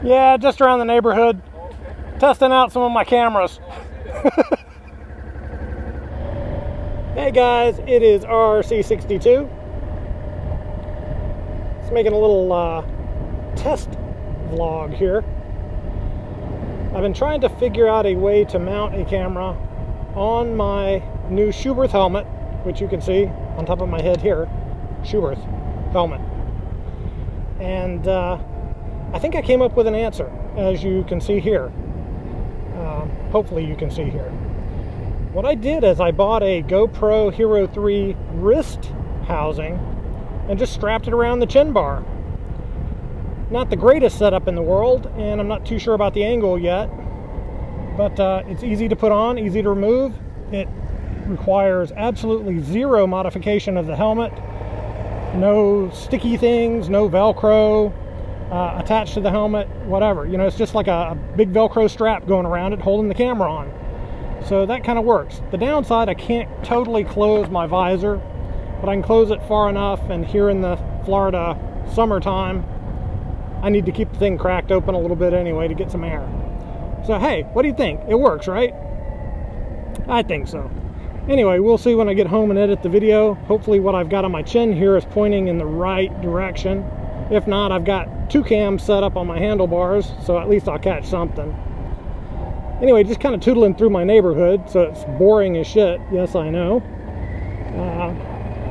Yeah, just around the neighborhood, testing out some of my cameras. Hey guys, it is RC62. Just making a little test vlog here. I've been trying to figure out a way to mount a camera on my new Schuberth helmet, which you can see on top of my head here. Schuberth helmet. And I think I came up with an answer, as you can see here. Hopefully you can see here. What I did is I bought a GoPro Hero 3 wrist housing and just strapped it around the chin bar. Not the greatest setup in the world, and I'm not too sure about the angle yet, but it's easy to put on, easy to remove. It requires absolutely zero modification of the helmet. No sticky things, no Velcro attached to the helmet, whatever. You know, it's just like a big Velcro strap going around it, holding the camera on. So that kind of works. The downside, I can't totally close my visor, but I can close it far enough, and here in the Florida summertime, I need to keep the thing cracked open a little bit anyway to get some air. So hey, what do you think? It works, right? I think so. Anyway, we'll see when I get home and edit the video. Hopefully what I've got on my chin here is pointing in the right direction. If not, I've got two cams set up on my handlebars, so at least I'll catch something. Anyway, just kind of tootling through my neighborhood, so it's boring as shit. Yes, I know.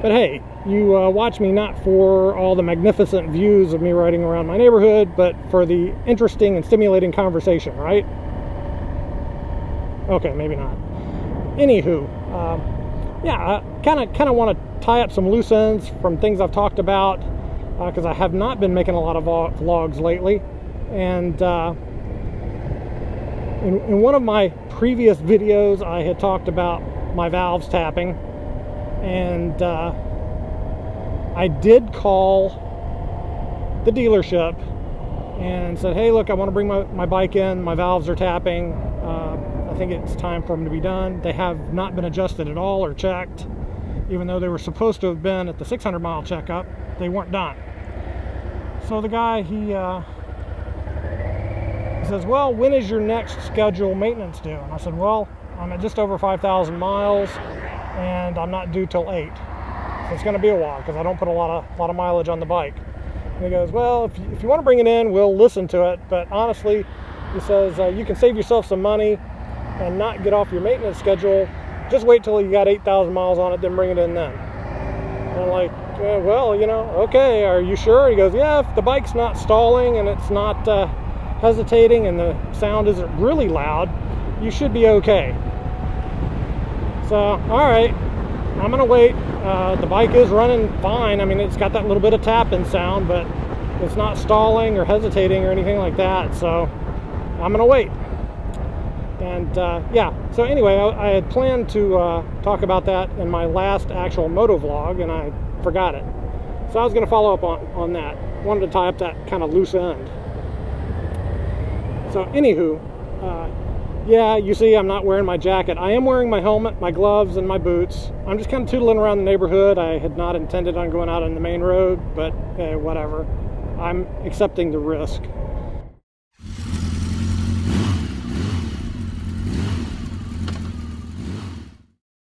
But hey, you watch me not for all the magnificent views of me riding around my neighborhood, but for the interesting and stimulating conversation, right? Okay, maybe not. Anywho, yeah, I kind of want to tie up some loose ends from things I've talked about, because I have not been making a lot of vlogs lately. And in one of my previous videos, I had talked about my valves tapping, and I did call the dealership and said, hey, look, I want to bring my bike in, my valves are tapping, I think it's time for them to be done. They have not been adjusted at all or checked, even though they were supposed to have been at the 600-mile checkup. They weren't done. So the guy, he says, well, when is your next scheduled maintenance due? And I said, well, I'm at just over 5,000 miles, and I'm not due till 8. So it's going to be a while, because I don't put a lot of mileage on the bike. And he goes, well, if you want to bring it in, we'll listen to it. But honestly, he says, you can save yourself some money and not get off your maintenance schedule. Just wait till you got 8,000 miles on it, then bring it in then. And I'm like, well, you know, okay, are you sure? He goes, yeah, if the bike's not stalling and it's not hesitating and the sound isn't really loud, you should be okay. So, all right, I'm gonna wait. The bike is running fine. I mean, it's got that little bit of tapping sound, but it's not stalling or hesitating or anything like that, so I'm gonna wait. And yeah, so anyway, I had planned to talk about that in my last actual moto vlog, and I forgot it. So I was going to follow up on that. Wanted to tie up that kind of loose end. So anywho, yeah, you see I'm not wearing my jacket. I am wearing my helmet, my gloves, and my boots. I'm just kind of tootling around the neighborhood. I had not intended on going out on the main road, but whatever. I'm accepting the risk.